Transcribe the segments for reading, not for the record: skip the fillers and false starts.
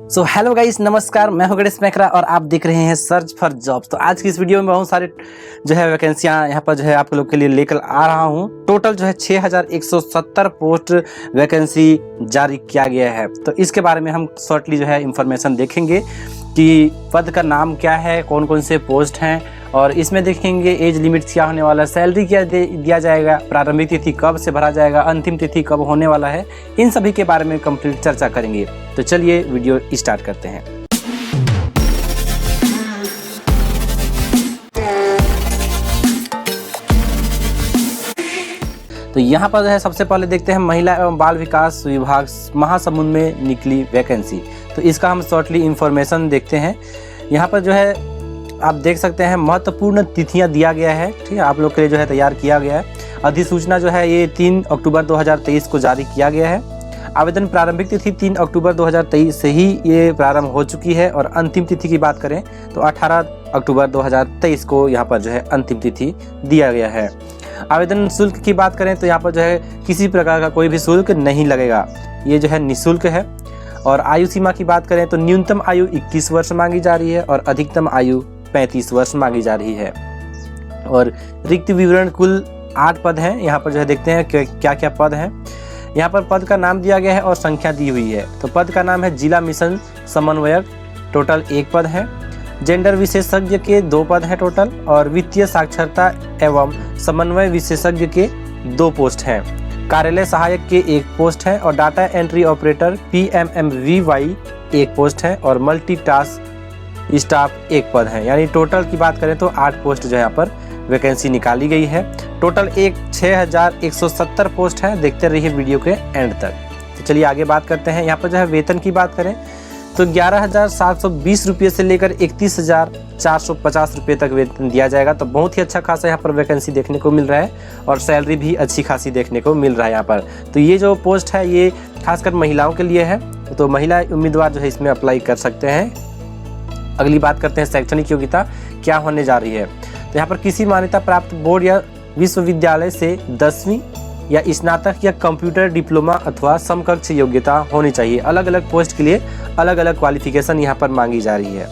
So hello guys, नमस्कार। मैं हूं गणेश मेकरा और आप देख रहे हैं सर्च फॉर जॉब्स। तो आज की इस वीडियो में बहुत सारे जो है वैकेंसियां यहाँ पर जो है आप लोग के लिए लेकर आ रहा हूं। टोटल जो है 6170 पोस्ट वैकेंसी जारी किया गया है। तो इसके बारे में हम शॉर्टली जो है इंफॉर्मेशन देखेंगे कि पद का नाम क्या है, कौन कौन से पोस्ट हैं, और इसमें देखेंगे एज लिमिट क्या होने वाला है, सैलरी क्या दिया जाएगा, प्रारंभिक तिथि कब से भरा जाएगा, अंतिम तिथि कब होने वाला है, इन सभी के बारे में कंप्लीट चर्चा करेंगे। तो चलिए वीडियो स्टार्ट करते हैं। तो यहाँ पर जो है सबसे पहले देखते हैं महिला एवं बाल विकास विभाग महासमुंद में निकली वैकेंसी। तो इसका हम शॉर्टली इंफॉर्मेशन देखते हैं। यहाँ पर जो है आप देख सकते हैं महत्वपूर्ण तिथियां दिया गया है, ठीक है, आप लोग के लिए जो है तैयार किया गया है। अधिसूचना जो है ये 3 अक्टूबर 2023 को जारी किया गया है। आवेदन प्रारंभिक तिथि 3 अक्टूबर 2023 से ही ये प्रारंभ हो चुकी है और अंतिम तिथि की बात करें तो 18 अक्टूबर 2023 को यहाँ पर जो है अंतिम तिथि दिया गया है। आवेदन शुल्क की बात करें तो यहाँ पर जो है किसी प्रकार का कोई भी शुल्क नहीं लगेगा, ये जो है निःशुल्क है। और आयु सीमा की बात करें तो न्यूनतम आयु 21 वर्ष मांगी जा रही है और अधिकतम आयु 35 वर्ष मांगी जा रही है। और रिक्त विवरण कुल 8 पद हैं। यहाँ पर जो है देखते हैं क्या क्या पद हैं। यहाँ पर पद का नाम दिया गया है और संख्या दी हुई है। तो पद का नाम है जिला मिशन समन्वयक, टोटल 1 पद है। जेंडर विशेषज्ञ के 2 पद हैं टोटल, और वित्तीय साक्षरता एवं समन्वय विशेषज्ञ के 2 पोस्ट हैं। कार्यालय सहायक के 1 पोस्ट है और data entry operator PMMVY 1 post है और मल्टीटास्क स्टाफ 1 पद है। यानी टोटल की बात करें तो 8 पोस्ट जो है यहाँ पर वैकेंसी निकाली गई है। टोटल 6170 पोस्ट है। देखते रहिए वीडियो के एंड तक। तो चलिए आगे बात करते हैं। यहाँ पर जो है वेतन की बात करें तो 11,720 रुपये से लेकर 31,450 रुपये तक वेतन दिया जाएगा। तो बहुत ही अच्छा खासा यहाँ पर वैकेंसी देखने को मिल रहा है और सैलरी भी अच्छी खासी देखने को मिल रहा है यहाँ पर। तो ये जो पोस्ट है ये खासकर महिलाओं के लिए है, तो महिला उम्मीदवार जो है इसमें अप्लाई कर सकते हैं। अगली बात करते हैं शैक्षणिक योग्यता क्या होने जा रही है। तो यहाँ पर किसी मान्यता प्राप्त बोर्ड या विश्वविद्यालय से 10वीं या स्नातक या कंप्यूटर डिप्लोमा अथवा समकक्ष योग्यता होनी चाहिए। अलग अलग पोस्ट के लिए अलग अलग क्वालिफिकेशन यहाँ पर मांगी जा रही है।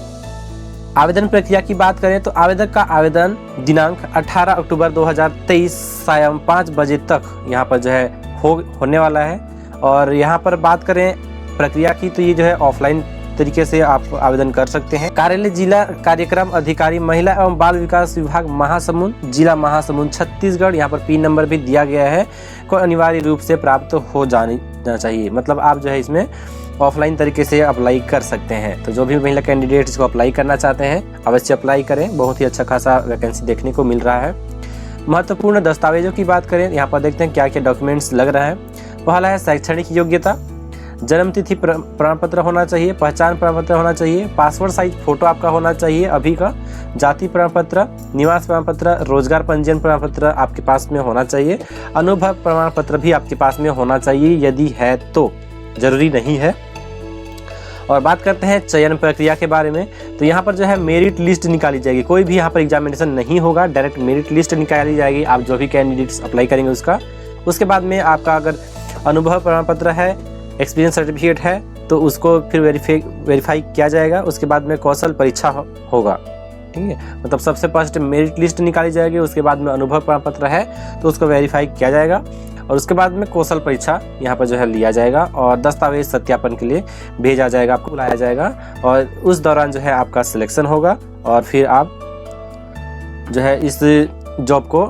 आवेदन प्रक्रिया की बात करें तो आवेदक का आवेदन दिनांक 18 अक्टूबर 2023 सायं 5 बजे तक यहाँ पर जो है होने वाला है। और यहाँ पर बात करें प्रक्रिया की तो ये जो है ऑफलाइन तरीके से आप आवेदन कर सकते हैं। कार्यालय जिला कार्यक्रम अधिकारी महिला एवं बाल विकास विभाग महासमुंद, जिला महासमुंद छत्तीसगढ़। यहाँ पर पिन नंबर भी दिया गया है, को अनिवार्य रूप से प्राप्त हो जाना चाहिए। मतलब आप जो है इसमें ऑफलाइन तरीके से अप्लाई कर सकते हैं। तो जो भी महिला कैंडिडेट इसको अप्लाई करना चाहते हैं अवश्य अप्लाई करें। बहुत ही अच्छा खासा वैकेंसी देखने को मिल रहा है। महत्वपूर्ण दस्तावेजों की बात करें, यहाँ पर देखते हैं क्या क्या डॉक्यूमेंट्स लग रहा है। पहला है शैक्षणिक योग्यता, जन्म तिथि प्रमाण पत्र होना चाहिए, पहचान प्रमाण पत्र होना चाहिए, पासपोर्ट साइज फोटो आपका होना चाहिए अभी का, जाति प्रमाण पत्र, निवास प्रमाण पत्र, रोजगार पंजीयन प्रमाण पत्र आपके पास में होना चाहिए, अनुभव प्रमाण पत्र भी आपके पास में होना चाहिए यदि है तो, जरूरी नहीं है। और बात करते हैं चयन प्रक्रिया के बारे में। तो यहाँ पर जो है मेरिट लिस्ट निकाली जाएगी। कोई भी यहाँ पर एग्जामिनेशन नहीं होगा, डायरेक्ट मेरिट लिस्ट निकाली जाएगी। आप जो भी कैंडिडेट्स अप्लाई करेंगे उसके बाद में आपका अगर अनुभव प्रमाण पत्र है, एक्सपीरियंस सर्टिफिकेट है तो उसको फिर वेरीफाई किया जाएगा। उसके बाद में कौशल परीक्षा होगा, ठीक है। मतलब सबसे फर्स्ट मेरिट लिस्ट निकाली जाएगी, उसके बाद में अनुभव प्रमाण पत्र है तो उसको वेरीफाई किया जाएगा और उसके बाद में कौशल परीक्षा यहाँ पर जो है लिया जाएगा और दस्तावेज सत्यापन के लिए भेजा जाएगा, आपको बुलाया जाएगा और उस दौरान जो है आपका सिलेक्शन होगा और फिर आप जो है इस जॉब को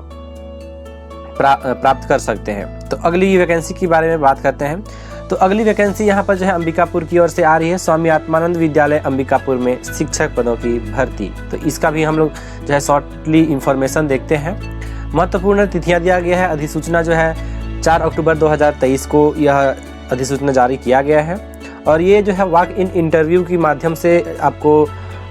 प्राप्त कर सकते हैं। तो अगली वैकेंसी के बारे में बात करते हैं। तो अगली वैकेंसी यहाँ पर जो है अंबिकापुर की ओर से आ रही है। स्वामी आत्मानंद विद्यालय अंबिकापुर में शिक्षक पदों की भर्ती। तो इसका भी हम लोग जो है शॉर्टली इंफॉर्मेशन देखते हैं। महत्वपूर्ण तिथियां दिया गया है। अधिसूचना जो है 4 अक्टूबर 2023 को यह अधिसूचना जारी किया गया है और ये जो है वॉक इन इंटरव्यू के माध्यम से आपको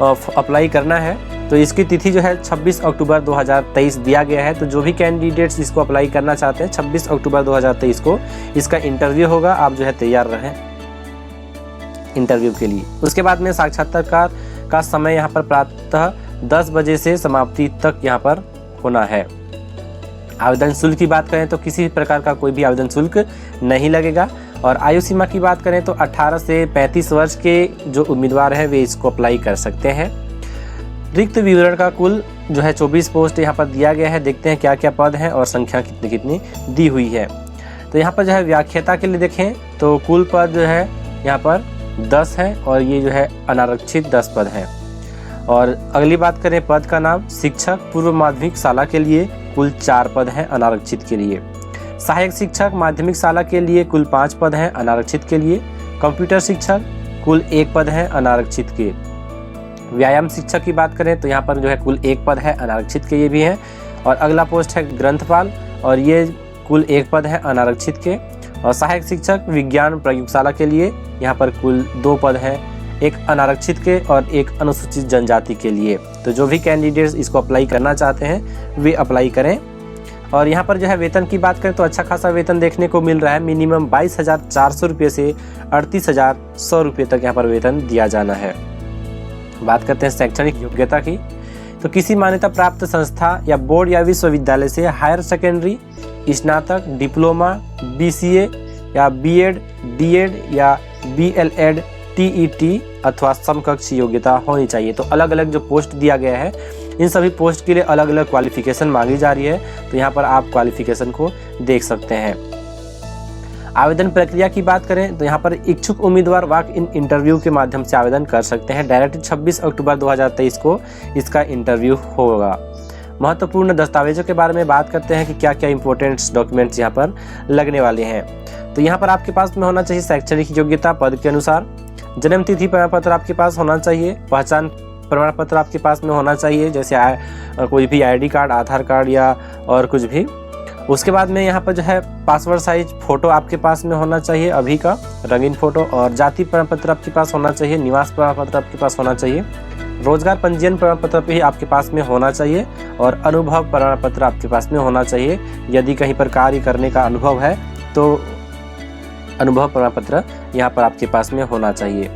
अप्लाई करना है। तो इसकी तिथि जो है 26 अक्टूबर 2023 दिया गया है। तो जो भी कैंडिडेट्स इसको अप्लाई करना चाहते हैं 26 अक्टूबर 2023 को इसका इंटरव्यू होगा। आप जो है तैयार रहें इंटरव्यू के लिए। उसके बाद में साक्षात्कार का समय यहाँ पर प्रातः 10 बजे से समाप्ति तक यहाँ पर होना है। आवेदन शुल्क की बात करें तो किसी प्रकार का कोई भी आवेदन शुल्क नहीं लगेगा। और आयु सीमा की बात करें तो 18 से 35 वर्ष के जो उम्मीदवार हैं वे इसको अप्लाई कर सकते हैं। रिक्त विवरण का कुल जो है 24 पोस्ट यहाँ पर दिया गया है। देखते हैं क्या क्या पद हैं और संख्या कितनी कितनी दी हुई है। तो यहाँ पर जो है व्याख्याता के लिए देखें तो कुल पद जो है यहाँ पर 10 है और ये जो है अनारक्षित 10 पद हैं। और अगली बात करें पद का नाम, शिक्षक पूर्व माध्यमिक शाला के लिए कुल 4 पद हैं अनारक्षित के लिए। सहायक शिक्षक माध्यमिक शाला के लिए कुल 5 पद हैं अनारक्षित के लिए। कंप्यूटर शिक्षक कुल 1 पद है अनारक्षित के। व्यायाम शिक्षक की बात करें तो यहाँ पर जो है कुल 1 पद है अनारक्षित के, ये भी है। और अगला पोस्ट है ग्रंथपाल और ये कुल 1 पद है अनारक्षित के। और सहायक शिक्षक विज्ञान प्रयोगशाला के लिए यहाँ पर कुल 2 पद हैं, एक अनारक्षित के और एक अनुसूचित जनजाति के लिए। तो जो भी कैंडिडेट्स इसको अप्लाई करना चाहते हैं वे अप्लाई करें। और यहाँ पर जो है वेतन की बात करें तो अच्छा खासा वेतन देखने को मिल रहा है। मिनिमम 22,400 रुपये से 38,100 रुपये तक यहाँ पर वेतन दिया जाना है। बात करते हैं शैक्षणिक योग्यता की, तो किसी मान्यता प्राप्त संस्था या बोर्ड या विश्वविद्यालय से हायर सेकेंडरी, स्नातक, डिप्लोमा, BCA या BEd, DEd या BLEd, TET अथवा समकक्ष योग्यता होनी चाहिए। तो अलग अलग जो पोस्ट दिया गया है इन सभी पोस्ट के लिए अलग अलग क्वालिफिकेशन मांगी जा रही है। तो यहाँ पर आप क्वालिफिकेशन को देख सकते हैं। आवेदन प्रक्रिया की बात करें तो यहाँ पर इच्छुक उम्मीदवार वॉक इन इंटरव्यू के माध्यम से आवेदन कर सकते हैं। डायरेक्ट 26 अक्टूबर 2023 को इसका इंटरव्यू होगा। महत्वपूर्ण दस्तावेजों के बारे में बात करते हैं कि क्या क्या इंपॉर्टेंट डॉक्यूमेंट्स यहाँ पर लगने वाले हैं। तो यहाँ पर आपके पास में होना चाहिए शैक्षणिक योग्यता पद के अनुसार, जन्म तिथि प्रमाण पत्र आपके पास होना चाहिए, पहचान प्रमाण पत्र आपके पास में होना चाहिए जैसे कोई भी ID कार्ड, आधार कार्ड या और कुछ भी। उसके बाद में यहाँ पर जो है पासपोर्ट साइज फ़ोटो आपके पास में होना चाहिए अभी का रंगीन फ़ोटो, और जाति प्रमाण पत्र आपके पास होना चाहिए, निवास प्रमाण पत्र आपके पास होना चाहिए, रोजगार पंजीयन प्रमाण पत्र भी आपके पास में होना चाहिए और अनुभव प्रमाण पत्र आपके पास में होना चाहिए। यदि कहीं पर कार्य करने का अनुभव है तो अनुभव प्रमाण पत्र यहाँ पर आपके पास में होना चाहिए।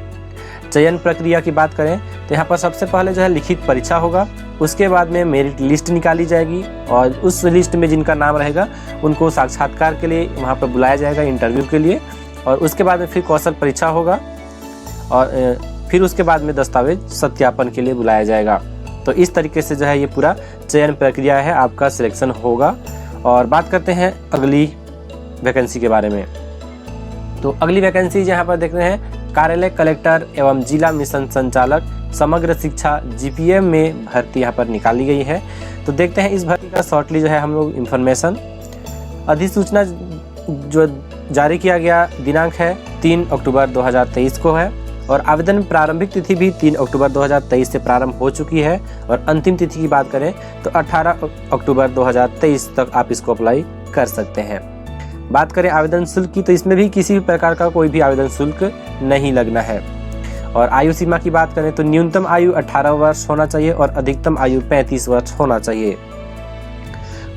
चयन प्रक्रिया की बात करें तो यहाँ पर सबसे पहले जो है लिखित परीक्षा होगा, उसके बाद में मेरिट लिस्ट निकाली जाएगी और उस लिस्ट में जिनका नाम रहेगा उनको साक्षात्कार के लिए वहाँ पर बुलाया जाएगा इंटरव्यू के लिए। और उसके बाद में फिर कौशल परीक्षा होगा और फिर उसके बाद में दस्तावेज सत्यापन के लिए बुलाया जाएगा। तो इस तरीके से जो है ये पूरा चयन प्रक्रिया है, आपका सिलेक्शन होगा। और बात करते हैं अगली वैकेंसी के बारे में। तो अगली वैकेंसी यहाँ पर देख रहे हैं कार्यालय कलेक्टर एवं जिला मिशन संचालक समग्र शिक्षा GPM में भर्ती यहाँ पर निकाली गई है। तो देखते हैं इस भर्ती का शॉर्टली जो है हम लोग इन्फॉर्मेशन। अधिसूचना जो जारी किया गया दिनांक है 3 अक्टूबर 2023 को है और आवेदन प्रारंभिक तिथि भी 3 अक्टूबर 2023 से प्रारंभ हो चुकी है। और अंतिम तिथि की बात करें तो 18 अक्टूबर 2023 तक आप इसको अप्लाई कर सकते हैं। बात करें आवेदन शुल्क की तो इसमें भी किसी भी प्रकार का कोई भी आवेदन शुल्क नहीं लगना है। और आयु सीमा की बात करें तो न्यूनतम आयु 18 वर्ष होना चाहिए और अधिकतम आयु 35 वर्ष होना चाहिए।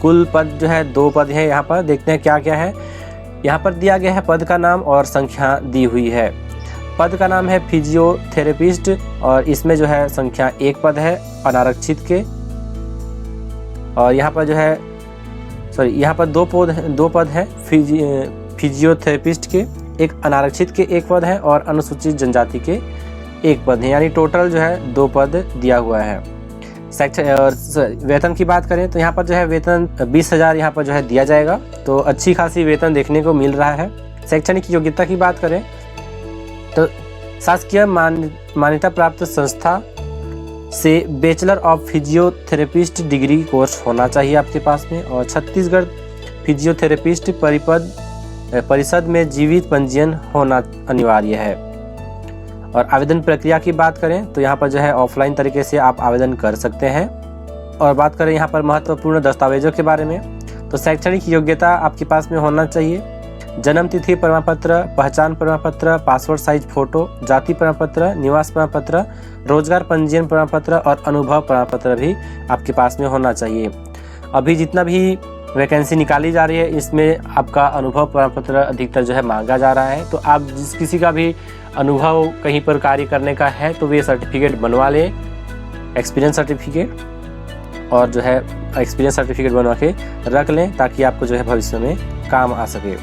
कुल पद जो है 2 पद है, यहाँ पर देखते हैं क्या क्या है। यहाँ पर दिया गया है पद का नाम और संख्या दी हुई है। पद का नाम है फिजियोथेरेपिस्ट और इसमें जो है संख्या 1 पद है अनारक्षित के। और यहाँ पर जो है यहाँ पर 2 पद है फिजियोथेरेपिस्ट के, एक अनारक्षित के 1 पद है और अनुसूचित जनजाति के 1 पद है, यानी टोटल जो है 2 पद दिया हुआ है। वेतन की बात करें तो यहाँ पर जो है वेतन 20,000 यहाँ पर जो है दिया जाएगा। तो अच्छी खासी वेतन देखने को मिल रहा है। शैक्षणिक योग्यता की बात करें तो शासकीय मान्यता प्राप्त संस्था से bachelor of physiotherapist degree course होना चाहिए आपके पास में। और छत्तीसगढ़ फिजियोथेरेपिस्ट परिषद में जीवित पंजीयन होना अनिवार्य है। और आवेदन प्रक्रिया की बात करें तो यहाँ पर जो है ऑफलाइन तरीके से आप आवेदन कर सकते हैं। और बात करें यहाँ पर महत्वपूर्ण दस्तावेजों के बारे में तो शैक्षणिक योग्यता आपके पास में होना चाहिए, जन्म तिथि प्रमाण पत्र, पहचान प्रमाण पत्र, पासपोर्ट साइज फोटो, जाति प्रमाण पत्र, निवास प्रमाण पत्र, रोजगार पंजीयन प्रमाण पत्र और अनुभव प्रमाण पत्र भी आपके पास में होना चाहिए। अभी जितना भी वैकेंसी निकाली जा रही है इसमें आपका अनुभव प्रमाण पत्र अधिकतर जो है मांगा जा रहा है। तो आप जिस किसी का भी अनुभव कहीं पर कार्य करने का है तो वे सर्टिफिकेट बनवा लें, एक्सपीरियंस सर्टिफिकेट, और जो है एक्सपीरियंस सर्टिफिकेट बनवा के रख लें ताकि आपको जो है भविष्य में काम आ सके।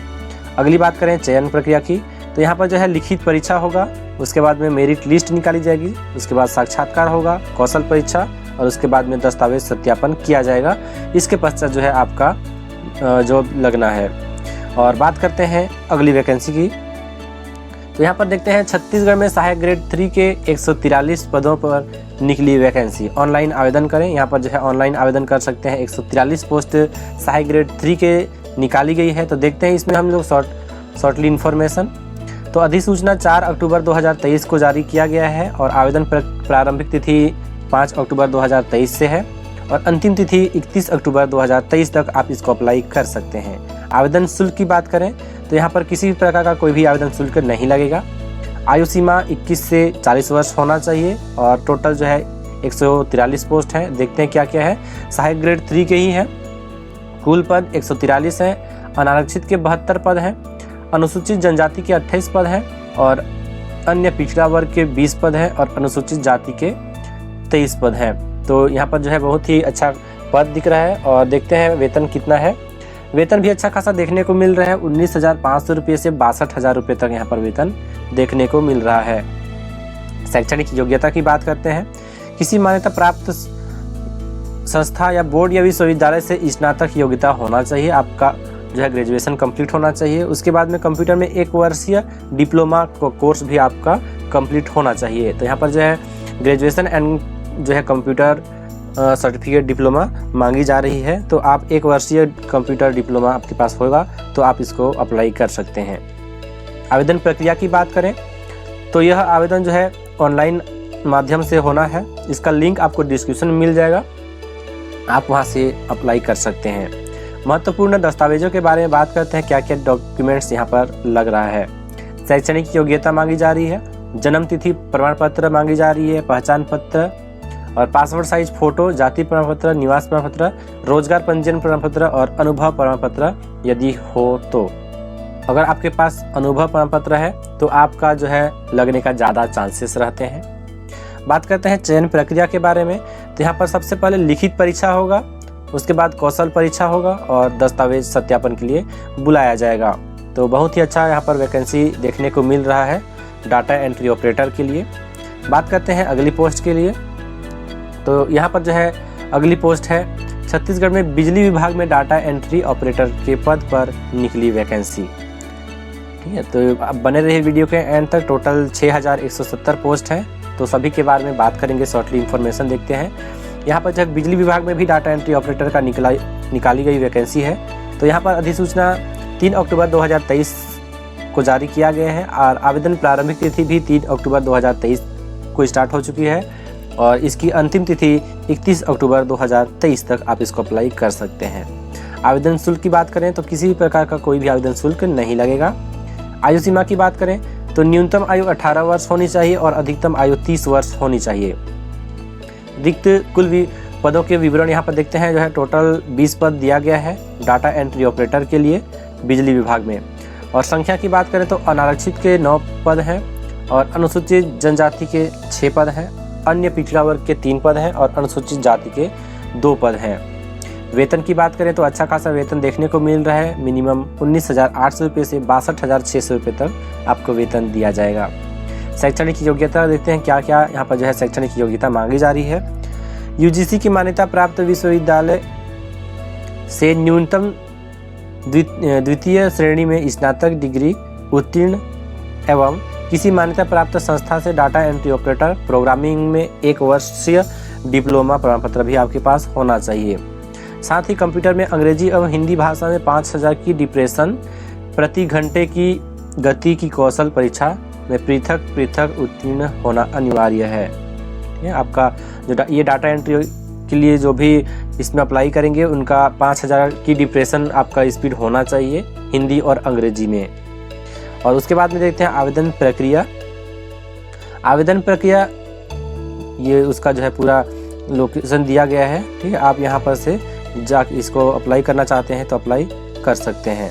अगली बात करें चयन प्रक्रिया की, तो यहाँ पर जो है लिखित परीक्षा होगा, उसके बाद में मेरिट लिस्ट निकाली जाएगी, उसके बाद साक्षात्कार होगा, कौशल परीक्षा, और उसके बाद में दस्तावेज सत्यापन किया जाएगा। इसके पश्चात जो है आपका जॉब लगना है। और बात करते हैं अगली वैकेंसी की, तो यहाँ पर देखते हैं छत्तीसगढ़ में सहायक ग्रेड 3 के 143 पदों पर निकली वैकेंसी। ऑनलाइन आवेदन करें, यहाँ पर जो है ऑनलाइन आवेदन कर सकते हैं। 143 पोस्ट सहायक ग्रेड 3 के निकाली गई है। तो देखते हैं इसमें हम लोग शॉर्टली इन्फॉर्मेशन। तो अधिसूचना 4 अक्टूबर 2023 को जारी किया गया है और आवेदन प्रारंभिक तिथि 5 अक्टूबर 2023 से है और अंतिम तिथि 31 अक्टूबर 2023 तक आप इसको अप्लाई कर सकते हैं। आवेदन शुल्क की बात करें तो यहाँ पर किसी भी प्रकार का कोई भी आवेदन शुल्क नहीं लगेगा। आयु सीमा 21 से 40 वर्ष होना चाहिए और टोटल जो है 143 पोस्ट है। देखते हैं क्या क्या है। सहायक ग्रेड 3 के ही हैं। कुल पद 143 हैं। अनारक्षित के 72 पद हैं। अनुसूचित जनजाति के 28 पद हैं और अन्य पिछड़ा वर्ग के 20 पद हैं और अनुसूचित जाति के 23 पद हैं। तो यहाँ पर जो है बहुत ही अच्छा पद दिख रहा है। और देखते हैं वेतन कितना है। वेतन भी अच्छा खासा देखने को मिल रहा है। 19,500 रुपये से 62,000 रुपये तक यहाँ पर वेतन देखने को मिल रहा है। शैक्षणिक योग्यता की बात करते हैं। किसी मान्यता प्राप्त संस्था या बोर्ड या विश्वविद्यालय से स्नातक योग्यता होना चाहिए। आपका जो है ग्रेजुएशन कंप्लीट होना चाहिए। उसके बाद में कंप्यूटर में 1 वर्षीय डिप्लोमा कोर्स भी आपका कंप्लीट होना चाहिए। तो यहाँ पर जो है ग्रेजुएशन एंड जो है कंप्यूटर सर्टिफिकेट डिप्लोमा मांगी जा रही है। तो आप 1 वर्षीय कंप्यूटर डिप्लोमा आपके पास होगा तो आप इसको अप्लाई कर सकते हैं। आवेदन प्रक्रिया की बात करें तो यह आवेदन जो है ऑनलाइन माध्यम से होना है। इसका लिंक आपको डिस्क्रिप्शन में मिल जाएगा, आप वहां से अप्लाई कर सकते हैं। महत्वपूर्ण दस्तावेजों के बारे में बात करते हैं। क्या क्या डॉक्यूमेंट्स यहाँ पर लग रहा है। शैक्षणिक योग्यता मांगी जा रही है। जन्म तिथि प्रमाण पत्र मांगी जा रही है। पहचान पत्र और पासपोर्ट साइज फोटो, जाति प्रमाण पत्र, निवास प्रमाण पत्र, रोजगार पंजीयन प्रमाण पत्र और अनुभव प्रमाण पत्र यदि हो तो। अगर आपके पास अनुभव प्रमाण पत्र है तो आपका जो है लगने का ज़्यादा चांसेस रहते हैं। बात करते हैं चयन प्रक्रिया के बारे में। तो यहाँ पर सबसे पहले लिखित परीक्षा होगा, उसके बाद कौशल परीक्षा होगा और दस्तावेज सत्यापन के लिए बुलाया जाएगा। तो बहुत ही अच्छा यहाँ पर वैकेंसी देखने को मिल रहा है डाटा एंट्री ऑपरेटर के लिए। बात करते हैं अगली पोस्ट के लिए। तो यहाँ पर जो है अगली पोस्ट है छत्तीसगढ़ में बिजली विभाग में डाटा एंट्री ऑपरेटर के पद पर निकली वैकेंसी। ठीक है, तो अब बने रहे वीडियो के एंड तक। टोटल 6,170 पोस्ट हैं। तो सभी के बारे में बात करेंगे, शॉर्टली इन्फॉर्मेशन देखते हैं। यहाँ पर जब बिजली विभाग में भी डाटा एंट्री ऑपरेटर का निकाली गई वैकेंसी है। तो यहाँ पर अधिसूचना 3 अक्टूबर 2023 को जारी किया गया है और आवेदन प्रारंभिक तिथि भी 3 अक्टूबर 2023 को स्टार्ट हो चुकी है और इसकी अंतिम तिथि 31 अक्टूबर 2023 तक आप इसको अप्लाई कर सकते हैं। आवेदन शुल्क की बात करें तो किसी भी प्रकार का कोई भी आवेदन शुल्क नहीं लगेगा। आयु सीमा की बात करें तो न्यूनतम आयु 18 वर्ष होनी चाहिए और अधिकतम आयु 30 वर्ष होनी चाहिए। रिक्त कुल पदों के विवरण यहाँ पर देखते हैं। जो है टोटल 20 पद दिया गया है डाटा एंट्री ऑपरेटर के लिए बिजली विभाग में। और संख्या की बात करें तो अनारक्षित के 9 पद हैं और अनुसूचित जनजाति के 6 पद हैं। अन्य पिछड़ा वर्ग के 3 पद हैं और अनुसूचित जाति के 2 पद हैं। वेतन की बात करें तो अच्छा खासा वेतन देखने को मिल रहा है। मिनिमम 19,800 रुपये से 62,600 रुपये तक आपको वेतन दिया जाएगा। शैक्षणिक योग्यता देखते हैं क्या क्या यहाँ पर जो है शैक्षणिक योग्यता मांगी जा रही है। यूजीसी की मान्यता प्राप्त विश्वविद्यालय से न्यूनतम द्वितीय श्रेणी में स्नातक डिग्री उत्तीर्ण एवं किसी मान्यता प्राप्त संस्था से डाटा एंट्री ऑपरेटर प्रोग्रामिंग में 1 वर्षीय डिप्लोमा प्रमाण पत्र भी आपके पास होना चाहिए। साथ ही कंप्यूटर में अंग्रेजी एवं हिंदी भाषा में 5,000 की डिप्रेशन प्रति घंटे की गति की कौशल परीक्षा में पृथक उत्तीर्ण होना अनिवार्य है। आपका जो ये डाटा एंट्री के लिए जो भी इसमें अप्लाई करेंगे उनका 5,000 की डिप्रेशन आपका स्पीड होना चाहिए हिंदी और अंग्रेजी में। और उसके बाद में देखते हैं आवेदन प्रक्रिया। आवेदन प्रक्रिया ये उसका जो है पूरा लोकेशन दिया गया है। ठीक है, आप यहाँ पर से जा इसको अप्लाई करना चाहते हैं तो अप्लाई कर सकते हैं।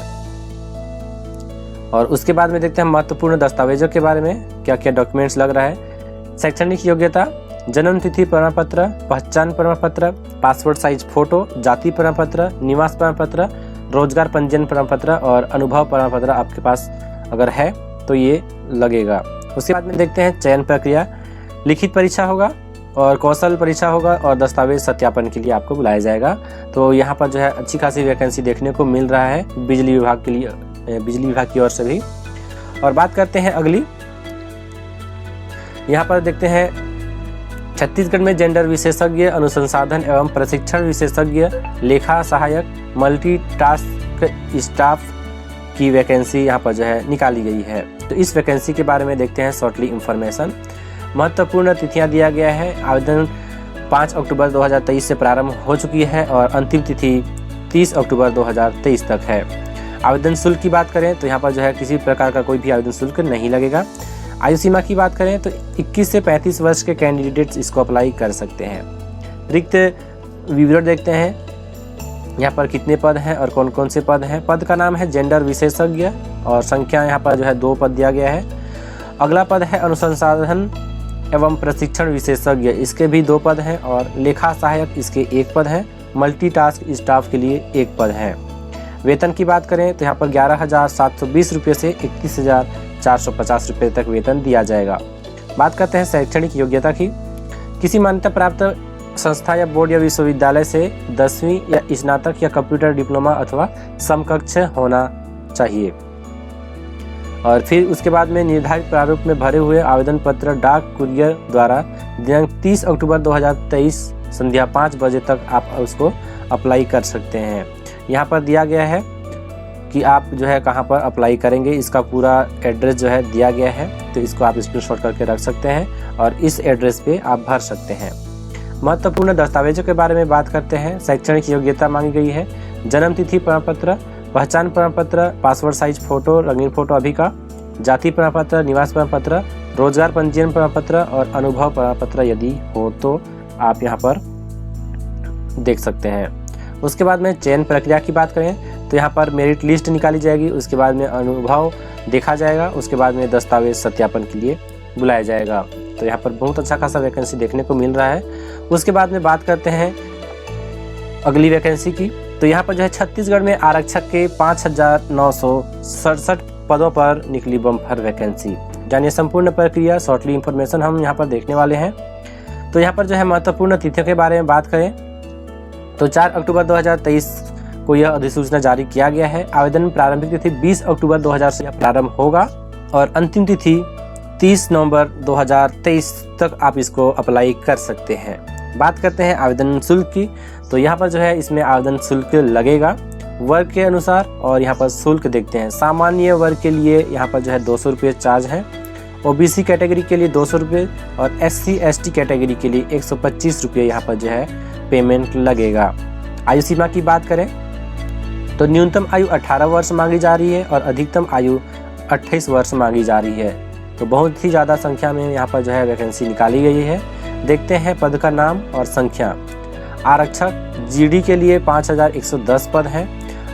और उसके बाद में देखते हैं महत्वपूर्ण दस्तावेजों के बारे में क्या क्या डॉक्यूमेंट्स लग रहा है। शैक्षणिक योग्यता, जन्म तिथि प्रमाण पत्र, पहचान प्रमाण पत्र, पासपोर्ट साइज फोटो, जाति प्रमाण पत्र, निवास प्रमाण पत्र, रोजगार पंजीयन प्रमाण पत्र और अनुभव प्रमाण पत्र आपके पास अगर है तो ये लगेगा। उसके बाद में देखते हैं चयन प्रक्रिया। लिखित परीक्षा होगा और कौशल परीक्षा होगा और दस्तावेज सत्यापन के लिए आपको बुलाया जाएगा। तो यहाँ पर जो है अच्छी खासी वैकेंसी देखने को मिल रहा है बिजली विभाग के लिए, बिजली विभाग की ओर से भी। और बात करते हैं अगली, यहाँ पर देखते हैं छत्तीसगढ़ में जेंडर विशेषज्ञ, अनुसंधान एवं प्रशिक्षण विशेषज्ञ, लेखा सहायक, मल्टीटास्क स्टाफ की वैकेंसी यहाँ पर जो है निकाली गई है। तो इस वैकेंसी के बारे में देखते हैं शॉर्टली इंफॉर्मेशन। महत्वपूर्ण तिथियां दिया गया है। आवेदन 5 अक्टूबर 2023 से प्रारंभ हो चुकी है और अंतिम तिथि 30 अक्टूबर 2023 तक है। आवेदन शुल्क की बात करें तो यहाँ पर जो है किसी प्रकार का कोई भी आवेदन शुल्क नहीं लगेगा। आयु सीमा की बात करें तो 21 से 35 वर्ष के कैंडिडेट्स इसको अप्लाई कर सकते हैं। रिक्त विवरण देखते हैं, यहाँ पर कितने पद हैं और कौन कौन से पद हैं। पद का नाम है जेंडर विशेषज्ञ और संख्या यहाँ पर जो है 2 पद दिया गया है। अगला पद है अनुसंधान एवं प्रशिक्षण विशेषज्ञ, इसके भी 2 पद हैं और लेखा सहायक इसके 1 पद है। मल्टीटास्क स्टाफ के लिए 1 पद है। वेतन की बात करें तो यहाँ पर 11,720 रुपये से 31,450 रुपये तक वेतन दिया जाएगा। बात करते हैं शैक्षणिक योग्यता की। किसी मान्यता प्राप्त संस्था या बोर्ड या विश्वविद्यालय से 10वीं या स्नातक या कंप्यूटर डिप्लोमा अथवा समकक्ष होना चाहिए। और फिर उसके बाद में निर्धारित प्रारूप में भरे हुए आवेदन पत्र डाक कुरियर द्वारा दिनांक 30 अक्टूबर 2023 संध्या 5 बजे तक आप उसको अप्लाई कर सकते हैं। यहाँ पर दिया गया है कि आप जो है कहाँ पर अप्लाई करेंगे, इसका पूरा एड्रेस जो है दिया गया है, तो इसको आप स्क्रीनशॉट करके रख सकते हैं और इस एड्रेस पे आप भर सकते हैं। महत्वपूर्ण दस्तावेजों के बारे में बात करते हैं। शैक्षणिक योग्यता मांगी गई है। जन्म तिथि प्रमाण पत्र, पहचान प्रमाण पत्र, पासपोर्ट साइज फोटो, रंगीन फोटो अभी का, जाति प्रमाण पत्र, निवास प्रमाण पत्र, रोजगार पंजीयन प्रमाण पत्र और अनुभव प्रमाण पत्र यदि हो तो आप यहाँ पर देख सकते हैं। उसके बाद में चयन प्रक्रिया की बात करें तो यहाँ पर मेरिट लिस्ट निकाली जाएगी, उसके बाद में अनुभव देखा जाएगा, उसके बाद में दस्तावेज सत्यापन के लिए बुलाया जाएगा। तो यहाँ पर बहुत अच्छा खासा वैकेंसी देखने को मिल रहा है। उसके बाद में बात करते हैं अगली वैकेंसी की। तो यहाँ पर जो है छत्तीसगढ़ में आरक्षक के 5,967 पदों पर निकली बम्पर वैकेंसी। जानिए संपूर्ण प्रक्रिया, शॉर्टली इंफॉर्मेशन हम यहाँ पर देखने वाले हैं। तो यहाँ पर जो है महत्वपूर्ण तिथियों के बारे में बात करें तो 4 अक्टूबर 2023 को यह अधिसूचना जारी किया गया है। आवेदन प्रारंभिक तिथि 20 अक्टूबर 2000 से प्रारंभ होगा और अंतिम तिथि 30 नवंबर 2023 तक आप इसको अप्लाई कर सकते हैं। बात करते हैं आवेदन शुल्क की। तो यहाँ पर जो है इसमें आवेदन शुल्क लगेगा वर्ग के अनुसार और यहाँ पर शुल्क देखते हैं। सामान्य वर्ग के लिए यहाँ पर जो है 200 रुपये चार्ज है, ओबीसी कैटेगरी के लिए 200 रुपये और SC/ST कैटेगरी के लिए 125 रुपये यहाँ पर जो है पेमेंट लगेगा। आयु सीमा की बात करें तो न्यूनतम आयु 18 वर्ष मांगी जा रही है और अधिकतम आयु 28 वर्ष मांगी जा रही है। तो बहुत ही ज़्यादा संख्या में यहाँ पर जो है वैकेंसी निकाली गई है। देखते हैं पद का नाम और संख्या। आरक्षक GD के लिए 5,110 पद हैं,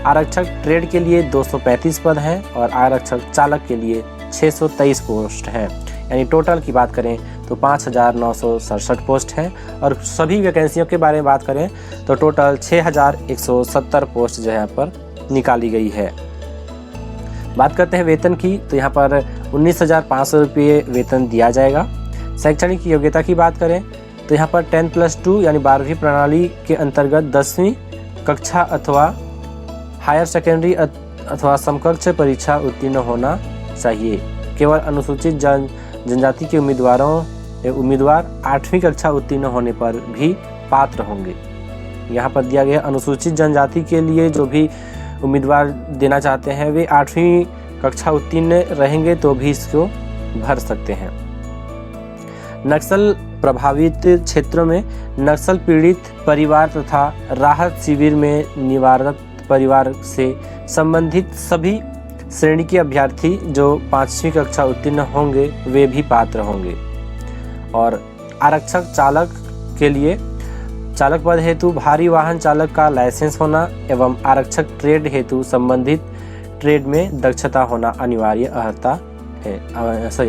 आरक्षक ट्रेड के लिए 235 पद हैं और आरक्षक चालक के लिए 623 पोस्ट हैं। यानी टोटल की बात करें तो 5,967 पोस्ट हैं और सभी वैकेंसियों के बारे में बात करें तो टोटल 6,170 पोस्ट जो है यहाँ पर निकाली गई है। बात करते हैं वेतन की। तो यहाँ पर 19,500 रुपये वेतन दिया जाएगा। शैक्षणिक योग्यता की बात करें तो यहाँ पर 10+2 यानी 12वीं प्रणाली के अंतर्गत 10वीं कक्षा अथवा हायर सेकेंडरी अथवा समकक्ष परीक्षा उत्तीर्ण होना चाहिए। केवल अनुसूचित जनजाति के उम्मीदवार 8वीं कक्षा उत्तीर्ण होने पर भी पात्र होंगे। यहाँ पर दिया गया अनुसूचित जनजाति के लिए जो भी उम्मीदवार देना चाहते हैं वे 8वीं कक्षा उत्तीर्ण रहेंगे तो भी इसको भर सकते हैं। नक्सल प्रभावित क्षेत्रों में नक्सल पीड़ित परिवार तथा राहत शिविर में निवारक परिवार से संबंधित सभी श्रेणी के अभ्यर्थी जो 5वीं कक्षा उत्तीर्ण होंगे वे भी पात्र होंगे। और आरक्षक चालक के लिए चालक पद हेतु भारी वाहन चालक का लाइसेंस होना एवं आरक्षक ट्रेड हेतु संबंधित ट्रेड में दक्षता होना अनिवार्य अर्हता है,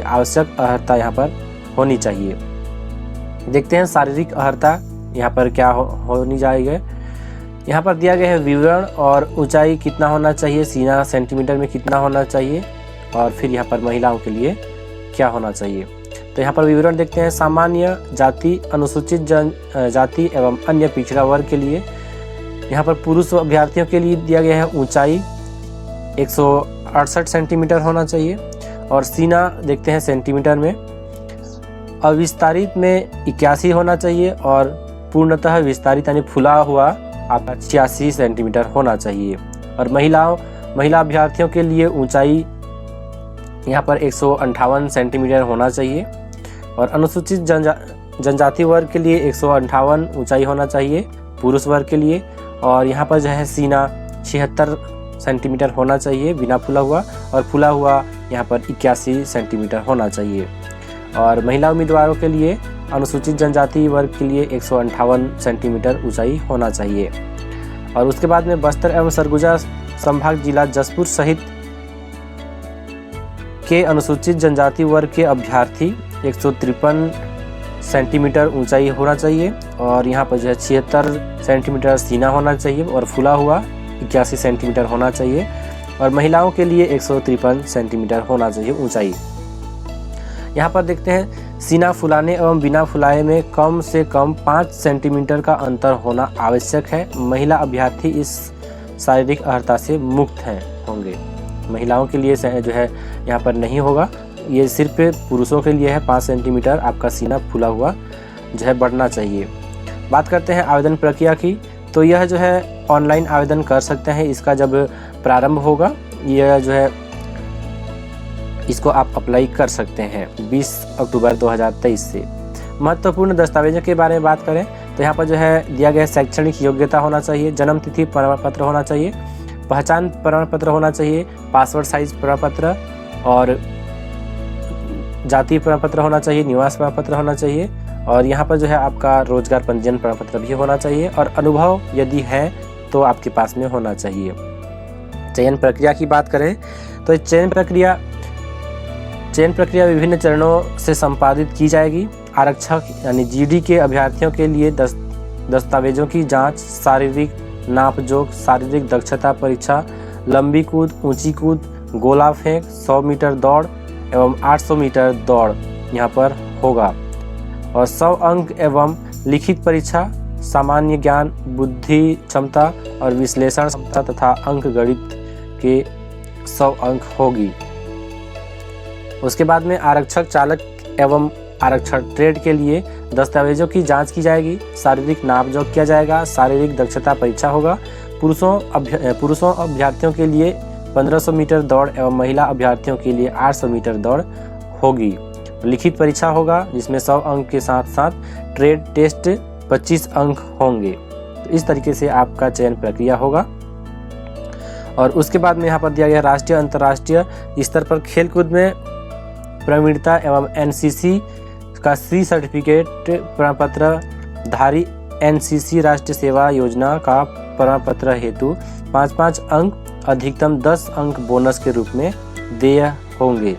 आवश्यक अर्हता यहाँ पर होनी चाहिए। देखते हैं शारीरिक अर्हता यहाँ पर क्या होनी चाहिए। यहाँ पर दिया गया है विवरण और ऊंचाई कितना होना चाहिए, सीना सेंटीमीटर में कितना होना चाहिए, और फिर यहाँ पर महिलाओं के लिए क्या होना चाहिए। तो यहाँ पर विवरण देखते हैं। सामान्य जाति, अनुसूचित जनजाति एवं अन्य पिछड़ा वर्ग के लिए यहाँ पर पुरुष अभ्यर्थियों के लिए दिया गया है ऊंचाई 168 सेंटीमीटर होना चाहिए, और सीना देखते हैं सेंटीमीटर में। अविस्तारित में 81 होना चाहिए, और पूर्णतः विस्तारित यानी फुला हुआ आपका 86 सेंटीमीटर होना चाहिए। और महिला अभ्यर्थियों के लिए ऊंचाई यहाँ पर 158 सेंटीमीटर होना चाहिए, और अनुसूचित जनजाति वर्ग के लिए 158 ऊंचाई होना चाहिए पुरुष वर्ग के लिए। और यहाँ पर जो है सीना 76 सेंटीमीटर होना चाहिए बिना फुला हुआ, और फुला हुआ यहाँ पर 81 सेंटीमीटर होना चाहिए। और महिला उम्मीदवारों के लिए अनुसूचित जनजाति वर्ग के लिए 158 सेंटीमीटर ऊंचाई होना चाहिए। और उसके बाद में बस्तर एवं सरगुजा संभाग जिला जसपुर सहित के अनुसूचित जनजाति वर्ग के अभ्यर्थी 153 सेंटीमीटर ऊंचाई होना चाहिए, और यहाँ पर जो है 76 सेंटीमीटर सीना होना चाहिए, और फुला हुआ 81 सेंटीमीटर होना चाहिए। और महिलाओं के लिए 153 सेंटीमीटर होना चाहिए ऊंचाई। यहाँ पर देखते हैं सीना फुलाने एवं बिना फुलाए में कम से कम 5 सेंटीमीटर का अंतर होना आवश्यक है। महिला अभ्यर्थी इस शारीरिक अर्हता से मुक्त होंगे। महिलाओं के लिए जो है यहाँ पर नहीं होगा, ये सिर्फ पुरुषों के लिए है। 5 सेंटीमीटर आपका सीना फुला हुआ जो है बढ़ना चाहिए। बात करते हैं आवेदन प्रक्रिया की, तो यह जो है ऑनलाइन आवेदन कर सकते हैं। इसका जब प्रारंभ होगा, यह जो है इसको आप अप्लाई कर सकते हैं 20 अक्टूबर 2023 से। महत्वपूर्ण दस्तावेजों के बारे में बात करें तो यहाँ पर जो है दिया गया शैक्षणिक योग्यता होना चाहिए, जन्म तिथि प्रमाण पत्र होना चाहिए, पहचान प्रमाण पत्र होना चाहिए, पासपोर्ट साइज प्रमाण पत्र, और जाति प्रमाण पत्र होना चाहिए, निवास प्रमाण पत्र होना चाहिए, और यहाँ पर जो है आपका रोजगार पंजीयन प्रमाण पत्र भी होना चाहिए, और अनुभव यदि है तो आपके पास में होना चाहिए। चयन प्रक्रिया की बात करें तो चयन प्रक्रिया विभिन्न चरणों से संपादित की जाएगी। आरक्षक यानी जीडी के अभ्यर्थियों के लिए दस्तावेजों की जांच, शारीरिक नापजोख, शारीरिक दक्षता परीक्षा, लंबी कूद, ऊंची कूद, गोला फेंक, 100 मीटर दौड़ एवं 800 मीटर दौड़ यहाँ पर होगा, और 100 अंक एवं लिखित परीक्षा, सामान्य ज्ञान, बुद्धि क्षमता और विश्लेषण क्षमता तथा अंक गणित के 100 अंक होगी। उसके बाद में आरक्षक चालक एवं आरक्षक ट्रेड के लिए दस्तावेजों की जांच की जाएगी, शारीरिक नापजोख किया जाएगा, शारीरिक दक्षता परीक्षा होगा। पुरुषों अभ्यर्थियों के लिए 1500 मीटर दौड़ एवं महिला अभ्यर्थियों के लिए 800 मीटर दौड़ होगी। लिखित परीक्षा होगा जिसमें 100 अंक के साथ साथ ट्रेड टेस्ट 25 अंक होंगे। तो इस तरीके से आपका चयन प्रक्रिया होगा। और उसके बाद में यहाँ पर दिया गया राष्ट्रीय अंतर्राष्ट्रीय स्तर पर खेलकूद में प्रवीणता एवं एनसीसी का सी सर्टिफिकेट प्रमाण पत्र धारी एनसीसी राष्ट्रीय सेवा योजना का प्रमाण पत्र हेतु 5-5 अंक अधिकतम 10 अंक बोनस के रूप में देय होंगे।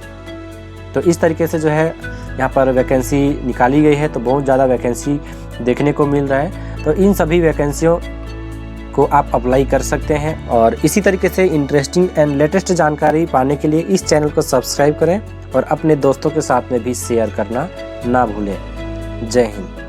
तो इस तरीके से जो है यहाँ पर वैकेंसी निकाली गई है, तो बहुत ज़्यादा वैकेंसी देखने को मिल रहा है। तो इन सभी वैकेंसियों को आप अप्लाई कर सकते हैं, और इसी तरीके से इंटरेस्टिंग एंड लेटेस्ट जानकारी पाने के लिए इस चैनल को सब्सक्राइब करें और अपने दोस्तों के साथ में भी शेयर करना ना भूलें। जय हिंद।